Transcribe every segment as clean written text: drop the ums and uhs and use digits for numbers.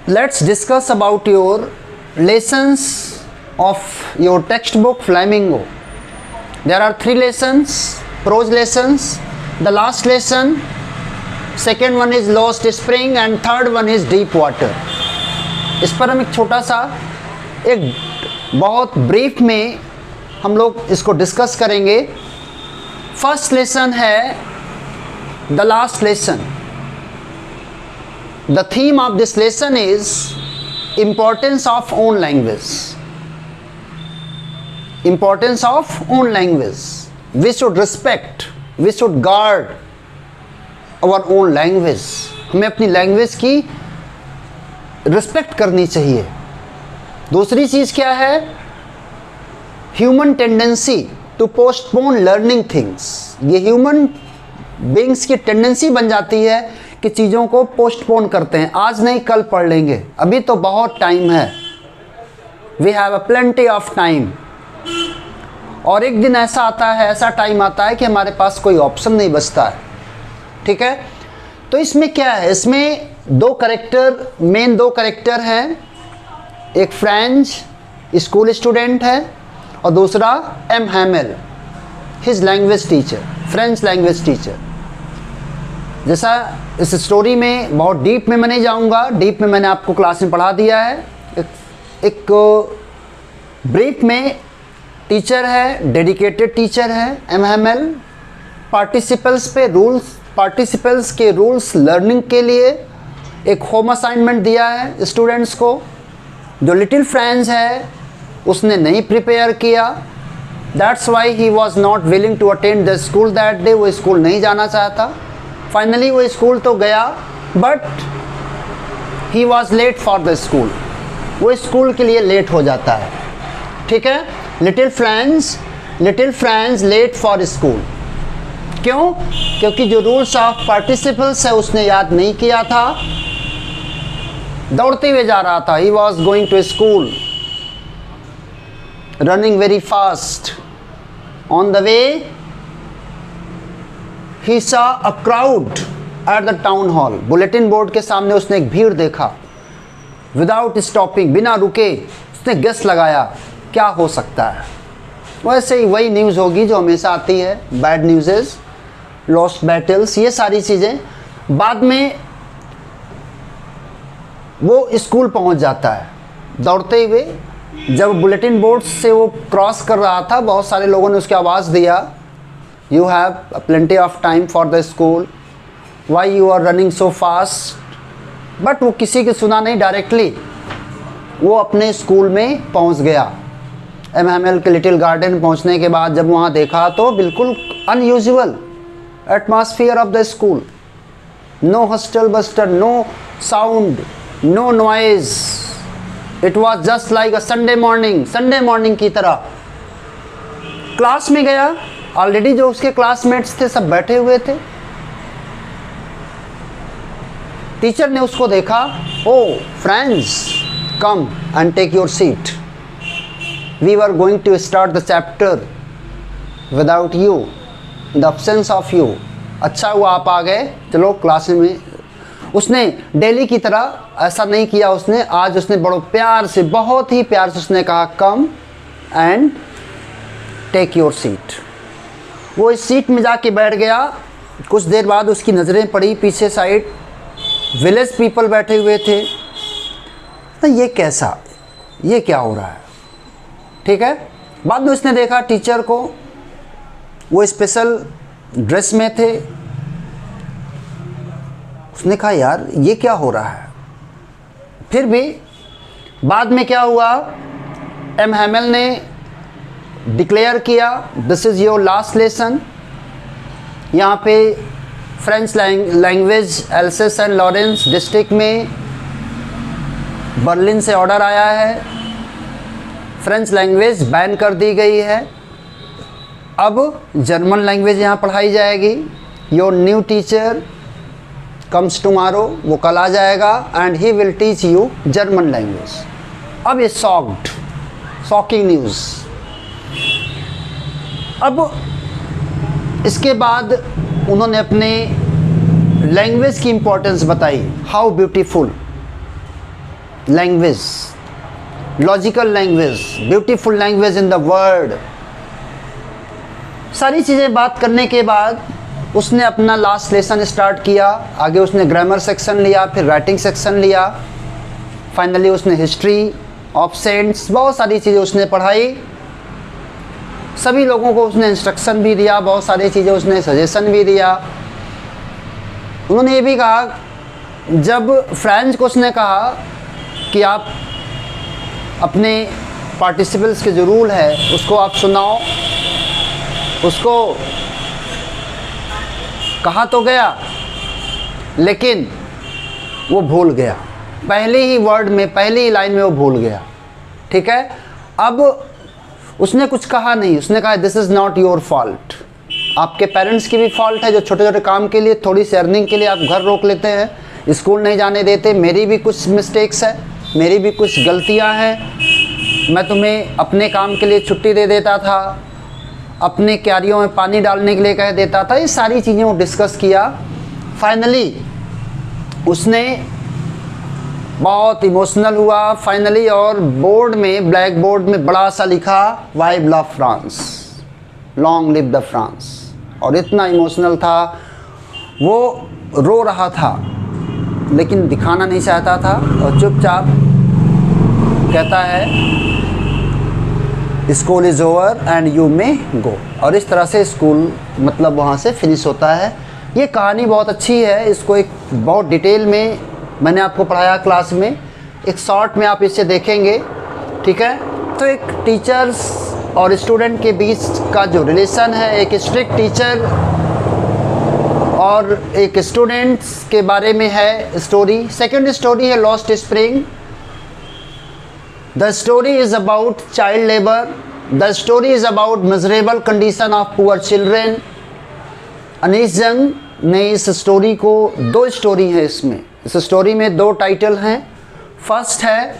let's discuss about your lessons of your textbook Flamingo. There are 3 lessons, prose lessons. The last lesson, second one is Lost Spring and third one is Deep Water. इस पर हम एक छोटा सा एक बहुत brief में हम लोग इसको डिस्कस करेंगे. फर्स्ट लेसन है the last lesson. The theme of this lesson is importance of own language. Importance of own language. We should respect, we should guard our own language. हमें अपनी लैंग्वेज की respect करनी चाहिए. दूसरी चीज़ क्या है? Human tendency to postpone learning things. ये ह्यूमन बीइंग्स की टेंडेंसी बन जाती है कि चीज़ों को पोस्टपोन करते हैं. आज नहीं कल पढ़ लेंगे, अभी तो बहुत टाइम है. We have a plenty of time. और एक दिन ऐसा आता है, ऐसा टाइम आता है कि हमारे पास कोई ऑप्शन नहीं बचता है. ठीक है. तो इसमें क्या है? इसमें दो करेक्टर हैं. एक फ्रेंच स्कूल स्टूडेंट है और दूसरा M Hamel, his language teacher, French language teacher. जैसा इस स्टोरी में बहुत डीप में मैं नहीं जाऊंगा, डीप में मैंने आपको क्लास में पढ़ा दिया है. एक ब्रीफ में टीचर है, डेडिकेटेड टीचर है एम हैमेल. पार्टिसिपल्स के रूल्स लर्निंग के लिए एक होम असाइनमेंट दिया है स्टूडेंट्स को. जो लिटिल फ्रेंच है उसने नहीं प्रिपेयर किया. That's why he was not willing to attend the school that day. वो स्कूल नहीं जाना चाहता. फाइनली वो स्कूल तो गया, but he was late for the school. वो स्कूल के लिए लेट हो जाता है. ठीक है. Little French late for school. क्यों? क्योंकि जो रूल्स ऑफ पार्टिसिपल्स है उसने याद नहीं किया था. दौड़ते हुए जा रहा था. He was going to school, running very fast. On the way he saw a crowd at the town hall. Bulletin board के सामने उसने एक भीड़ देखा. विदाउट स्टॉपिंग, बिना रुके उसने गेस लगाया क्या हो सकता है. वैसे ही वही न्यूज़ होगी जो हमेशा आती है, बैड न्यूज़ेस, लॉस्ट बैटल्स, ये सारी चीज़ें. बाद में वो स्कूल पहुंच जाता है दौड़ते हुए. जब बुलेटिन बोर्ड से वो क्रॉस कर रहा था, बहुत सारे लोगों ने उसकी आवाज़ दिया, You have plenty of time for the school. Why you are running so fast? But वो किसी की सुना नहीं. डायरेक्टली वो अपने स्कूल में पहुंच गया. एम हैमेल के लिटिल गार्डन पहुंचने के बाद जब वहाँ देखा तो बिल्कुल unusual atmosphere of the school. No hustle bustle, no sound, no noise. It was just like a Sunday morning की तरह. क्लास में गया. ऑलरेडी जो उसके क्लासमेट्स थे सब बैठे हुए थे. टीचर ने उसको देखा. Oh friends, come and take your seat. We were going to start the chapter without you, the absence of you. अच्छा हुआ आप आ गए, चलो क्लास में. उसने डेली की तरह ऐसा नहीं किया. उसने आज बड़े प्यार से, बहुत ही प्यार से उसने कहा, come and take your seat. वो इस सीट में जाके बैठ गया. कुछ देर बाद उसकी नज़रें पड़ी पीछे साइड. विलेज पीपल बैठे हुए थे. तो ये कैसा, ये क्या हो रहा है? ठीक है. बाद में उसने देखा टीचर को, वो स्पेशल ड्रेस में थे. उसने कहा यार ये क्या हो रहा है. फिर भी बाद में क्या हुआ, एम हैमेल ने डिक्लेयर किया, this is your last lesson. यहाँ पे French language else's and Lawrence district में बर्लिन से ऑर्डर आया है. फ्रेंच लैंग्वेज बैन कर दी गई है. अब जर्मन लैंग्वेज यहाँ पढ़ाई जाएगी. Your new teacher comes tomorrow, वो कल आ जाएगा, and he will teach you German language. अब ये शॉकिंग न्यूज़. अब इसके बाद उन्होंने अपने लैंग्वेज की इम्पोर्टेंस बताई. How beautiful language, logical language, beautiful language in the word. सारी चीज़ें बात करने के बाद उसने अपना लास्ट लेसन स्टार्ट किया। आगे उसने ग्रामर सेक्शन लिया, फिर राइटिंग सेक्शन लिया, फाइनली उसने हिस्ट्री, ऑब्सेंट्स, बहुत सारी चीज़ें उसने पढ़ाई। सभी लोगों को उसने इंस्ट्रक्शन भी दिया, बहुत सारी चीज़ें उसने सजेशन भी दिया। उन्होंने ये भी कहा, जब फ्रेंच को उसने कहा कि आप अपने पार्टिसिपल्स के जो रूल है उसको आप सुनाओ, उसको कहा तो गया लेकिन वो भूल गया, पहले ही वर्ड में, पहली ही लाइन में वो भूल गया। ठीक है, अब उसने कुछ कहा नहीं, उसने कहा this is not your fault. आपके पेरेंट्स की भी फॉल्ट है जो छोटे छोटे काम के लिए, थोड़ी सी अर्निंग के लिए आप घर रोक लेते हैं, स्कूल नहीं जाने देते। मेरी भी कुछ मिस्टेक्स है, मेरी भी कुछ गलतियां हैं। मैं तुम्हें अपने काम के लिए छुट्टी दे देता था, अपने क्यारियों में पानी डालने के लिए कह देता था। ये सारी चीज़ें वो डिस्कस किया। फाइनली उसने बहुत इमोशनल हुआ फाइनली, और बोर्ड में, ब्लैक बोर्ड में बड़ा सा लिखा, वाइव लव France, long live the France. और इतना इमोशनल था, वो रो रहा था लेकिन दिखाना नहीं चाहता था और चुपचाप कहता है school is over and you may go. और इस तरह से स्कूल मतलब वहाँ से फिनिश होता है। ये कहानी बहुत अच्छी है, इसको एक बहुत डिटेल में मैंने आपको पढ़ाया क्लास में, एक शॉर्ट में आप इसे देखेंगे। ठीक है, तो एक टीचर्स और स्टूडेंट के बीच का जो रिलेशन है, एक स्ट्रिक्ट टीचर और एक स्टूडेंट्स के बारे में है स्टोरी। सेकंड स्टोरी है lost spring. The story is about child labour, the story is about miserable condition of poor children. Anees Jung ने इस स्टोरी को, दो स्टोरी है इसमें, इस स्टोरी में दो टाइटल हैं। फर्स्ट है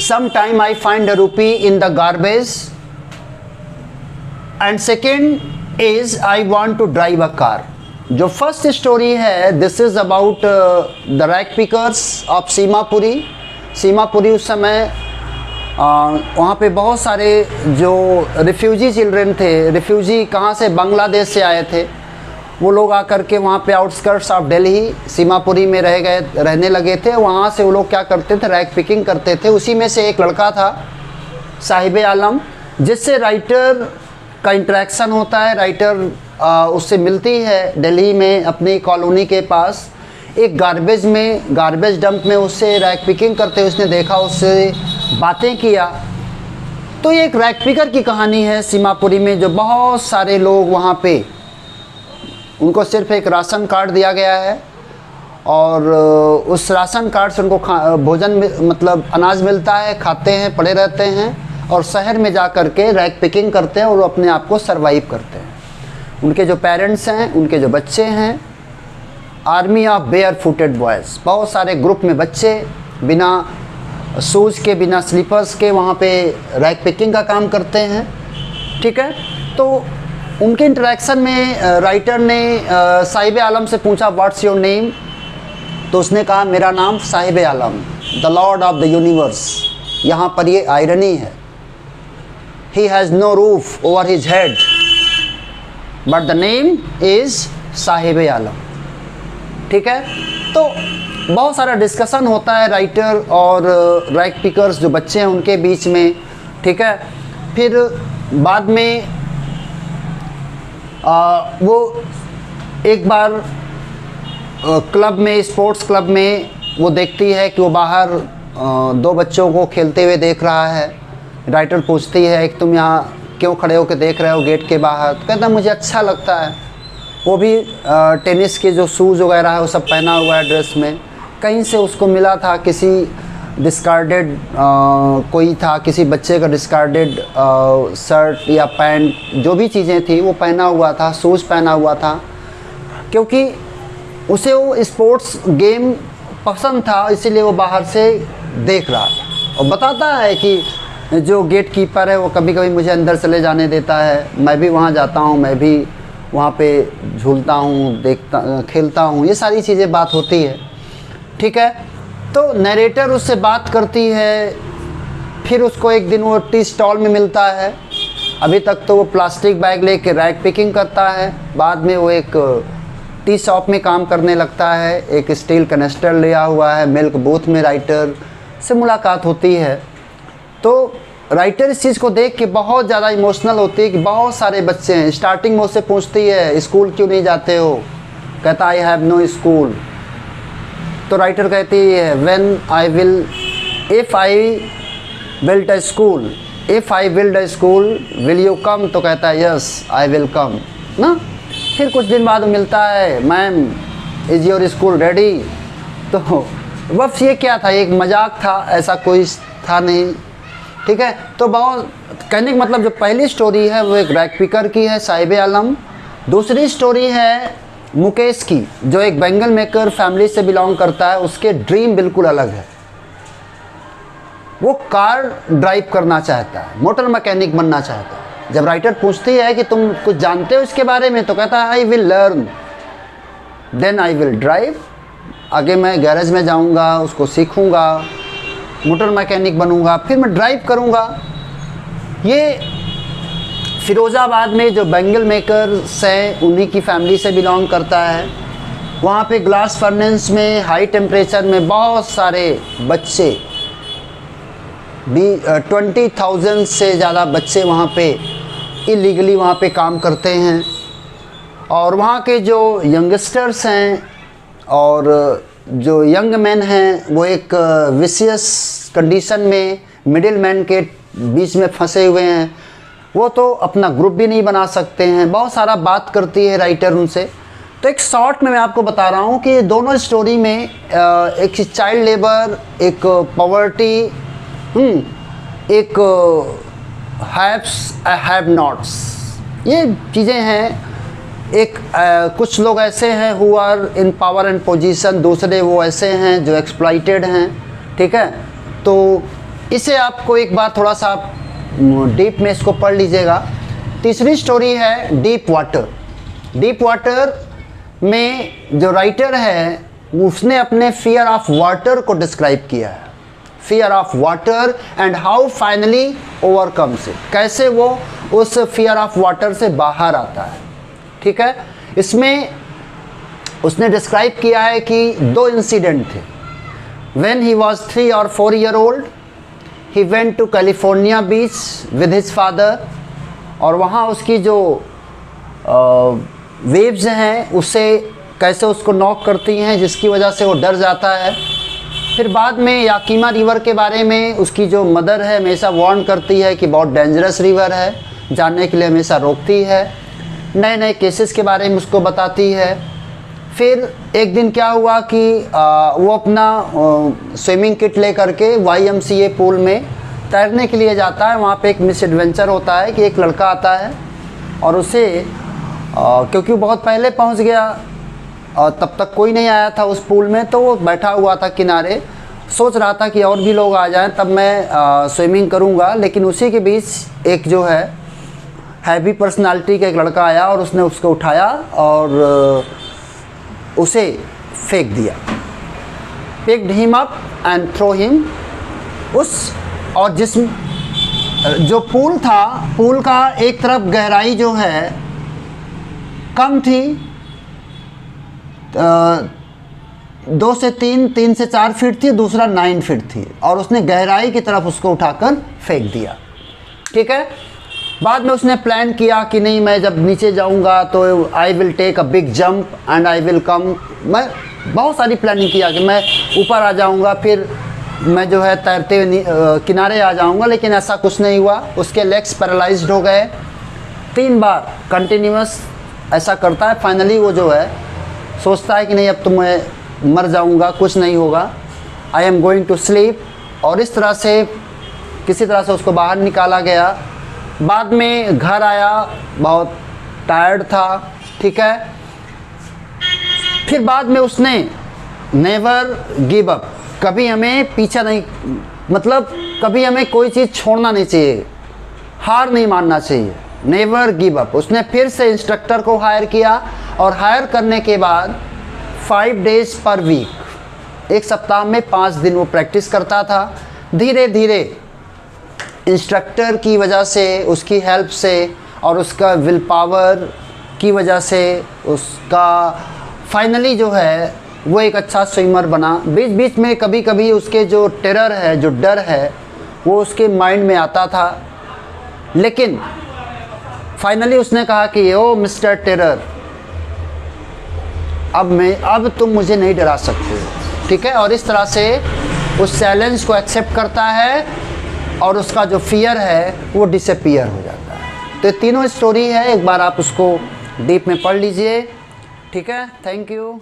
some time I find a rupee in the garbage, and second is I want to drive a car. जो फर्स्ट स्टोरी है this is about the rag pickers of Seemapuri. Seemapuri उस समय वहाँ पे बहुत सारे जो रिफ्यूजी चिल्ड्रन थे, रिफ्यूजी कहाँ से, बांग्लादेश से आए थे, वो लोग आकर के वहाँ पे आउटस्कर्ट्स ऑफ दिल्ली सीमापुरी में रहने लगे थे। वहाँ से वो लोग क्या करते थे, रैक पिकिंग करते थे। उसी में से एक लड़का था साहिब आलम, जिससे राइटर का इंटरेक्शन होता है। राइटर उससे मिलती है दिल्ली में अपनी कॉलोनी के पास एक गार्बेज डंप में उससे रैक पिकिंग करते हुए उसने देखा, उससे बातें किया। तो ये एक रैक पिकर की कहानी है सीमापुरी में, जो बहुत सारे लोग वहाँ पे, उनको सिर्फ एक राशन कार्ड दिया गया है और उस राशन कार्ड से उनको भोजन मतलब अनाज मिलता है, खाते हैं, पड़े रहते हैं और शहर में जा कर के रैक पिकिंग करते हैं और अपने आप को सरवाइव करते हैं। उनके जो पेरेंट्स हैं, उनके जो बच्चे हैं, army of bare footed boys, बहुत सारे ग्रुप में बच्चे बिना शूज़ के, बिना स्लीपर्स के वहाँ पे रैक पिकिंग का काम करते हैं। ठीक है, तो उनके इंटरेक्शन में राइटर ने साहिब आलम से पूछा व्हाट्स योर नेम, तो उसने कहा मेरा नाम Sahib Alam, the lord of the universe. यहाँ पर ये आयरनी है, he has no roof over his head but the name is Sahib Alam. ठीक है, तो बहुत सारा डिस्कशन होता है राइटर और रैक पिकर्स जो बच्चे हैं उनके बीच में। ठीक है, फिर बाद में वो एक बार क्लब में, स्पोर्ट्स क्लब में वो देखती है कि वो बाहर दो बच्चों को खेलते हुए देख रहा है। राइटर पूछती है कि तुम यहाँ क्यों खड़े होकर देख रहे हो गेट के बाहर? तो कहता मुझे अच्छा लगता है। वो भी टेनिस के जो शूज़ वगैरह है वो सब पहना हुआ है ड्रेस में। कहीं से उसको मिला था, किसी डिस्कार्डेड कोई था, किसी बच्चे का डिस्कार्डेड शर्ट या पैंट, जो भी चीज़ें थी वो पहना हुआ था, शूज़ पहना हुआ था, क्योंकि उसे वो स्पोर्ट्स गेम पसंद था, इसीलिए वो बाहर से देख रहा था। और बताता है कि जो गेट कीपर है वो कभी कभी मुझे अंदर चले जाने देता है, मैं भी वहाँ जाता हूँ, मैं भी वहाँ पे झूलता हूँ, देखता खेलता हूँ, ये सारी चीज़ें बात होती है। ठीक है, तो नरेटर उससे बात करती है, फिर उसको एक दिन वो टी स्टॉल में मिलता है। अभी तक तो वो प्लास्टिक बैग लेके रैक पिकिंग करता है, बाद में वो एक टी शॉप में काम करने लगता है, एक स्टील कनेस्टर लिया हुआ है, मिल्क बूथ में राइटर से मुलाकात होती है। तो राइटर इस चीज़ को देख के बहुत ज़्यादा इमोशनल होती है कि बहुत सारे बच्चे हैं। स्टार्टिंग में उससे पूछती है स्कूल क्यों नहीं जाते हो, कहता आई हैव नो स्कूल। तो राइटर कहती है when I will if I build a school, if I build a school will you come, तो कहता है यस आई विल कम ना। फिर कुछ दिन बाद मिलता है, ma'am is your school ready. तो बस ये क्या था, एक मजाक था, ऐसा कोई था नहीं, ठीक है। तो बहुत कहने का मतलब जो पहली स्टोरी है वो एक रैक पिकर की है, साहिब आलम। दूसरी स्टोरी है मुकेश की, जो एक बैंगल मेकर फैमिली से बिलोंग करता है। उसके ड्रीम बिल्कुल अलग है, वो कार ड्राइव करना चाहता है, मोटर मैकेनिक बनना चाहता है। जब राइटर पूछती है कि तुम कुछ जानते हो इसके बारे में, तो कहता है I will learn then I will drive. आगे मैं गैरेज में जाऊंगा, उसको सीखूंगा, मोटर मैकेनिक बनूंगा, फिर मैं ड्राइव करूंगा। ये फिरोज़ाबाद में जो बैंगल मेकर्स हैं उन्हीं की फैमिली से बिलोंग करता है। वहाँ पे ग्लास फर्नेस में हाई टेम्परेचर में बहुत सारे बच्चे 20,000 से ज़्यादा बच्चे वहाँ पे इलीगली वहाँ पे काम करते हैं। और वहाँ के जो यंगस्टर्स हैं और जो यंग मैन हैं वो एक विशियस कंडीशन में मिडिल मैन के बीच में फंसे हुए हैं। वो तो अपना ग्रुप भी नहीं बना सकते हैं, बहुत सारा बात करती है राइटर उनसे। तो एक शॉर्ट में मैं आपको बता रहा हूँ कि दोनों स्टोरी में एक चाइल्ड लेबर, एक पॉवर्टी, एक हैव्स हैव नॉट्स, ये चीज़ें हैं। एक कुछ लोग ऐसे हैं who are in power and position, दूसरे वो ऐसे हैं जो एक्सप्लॉइटेड हैं, ठीक है। तो इसे आपको एक बार थोड़ा सा डीप में इसको पढ़ लीजिएगा। तीसरी स्टोरी है डीप वाटर। डीप वाटर में जो राइटर है उसने अपने फियर ऑफ वाटर को डिस्क्राइब किया है, fear of water and how finally overcomes it, कैसे वो उस फियर ऑफ वाटर से बाहर आता है, ठीक है। इसमें उसने डिस्क्राइब किया है कि दो इंसिडेंट थे। When he was 3 or 4 year old, he went to California beach with his father, और वहाँ उसकी जो वेव्स हैं उससे कैसे उसको नॉक करती हैं, जिसकी वजह से वो डर जाता है। फिर बाद में याकीमा रिवर के बारे में उसकी जो मदर है हमेशा वार्न करती है कि बहुत डेंजरस रिवर है, जानने के लिए हमेशा रोकती है, नए नए केसेस के बारे में उसको बताती है। फिर एक दिन क्या हुआ कि वो अपना स्विमिंग किट ले करके YMCA पूल में तैरने के लिए जाता है। वहाँ पे एक मिस एडवेंचर होता है कि एक लड़का आता है और उसे क्योंकि वो बहुत पहले पहुँच गया और तब तक कोई नहीं आया था उस पूल में, तो वो बैठा हुआ था किनारे, सोच रहा था कि और भी लोग आ जाएं तब मैं स्विमिंग करूँगा। लेकिन उसी के बीच एक जो है हैवी पर्सनालिटी का एक लड़का आया और उसने उसको उठाया और उसे फेंक दिया, picked him up and throw him उस, और जो पूल था, पूल का एक तरफ गहराई जो है कम थी, 2 से 3, 3 से 4 फीट थी, दूसरा 9 फीट थी, और उसने गहराई की तरफ उसको उठाकर फेंक दिया, ठीक है। बाद में उसने प्लान किया कि नहीं, मैं जब नीचे जाऊंगा तो I will take a big jump and I will come. मैं बहुत सारी प्लानिंग किया कि मैं ऊपर आ जाऊंगा, फिर मैं जो है तैरते हुए किनारे आ जाऊंगा, लेकिन ऐसा कुछ नहीं हुआ। उसके लेग्स पैरालाइज्ड हो गए। 3 बार कंटिन्यूस ऐसा करता है। फाइनली वो जो है सोचता है कि नहीं, अब तो मैं मर जाऊंगा, कुछ नहीं होगा, I am going to sleep, और इस तरह से किसी तरह से उसको बाहर निकाला गया। बाद में घर आया, बहुत टायर्ड था, ठीक है। फिर बाद में उसने नेवर गिव अप, कभी हमें पीछा नहीं, मतलब कभी हमें कोई चीज़ छोड़ना नहीं चाहिए, हार नहीं मानना चाहिए, नेवर गिव अप। उसने फिर से इंस्ट्रक्टर को हायर किया और हायर करने के बाद 5 days पर वीक एक सप्ताह में 5 दिन वो प्रैक्टिस करता था। धीरे धीरे इंस्ट्रक्टर की वजह से, उसकी हेल्प से और उसका विल पावर की वजह से उसका फाइनली जो है वो एक अच्छा स्विमर बना। बीच बीच में कभी कभी उसके जो टेरर है, जो डर है, वो उसके माइंड में आता था, लेकिन फाइनली उसने कहा कि ओ मिस्टर टेरर, अब तुम मुझे नहीं डरा सकते, ठीक है। और इस तरह से उस चैलेंज को एक्सेप्ट करता है और उसका जो फियर है वो डिसअपीयर हो जाता है। तो ये तीनों स्टोरी है, एक बार आप उसको डीप में पढ़ लीजिए, ठीक है। Thank you.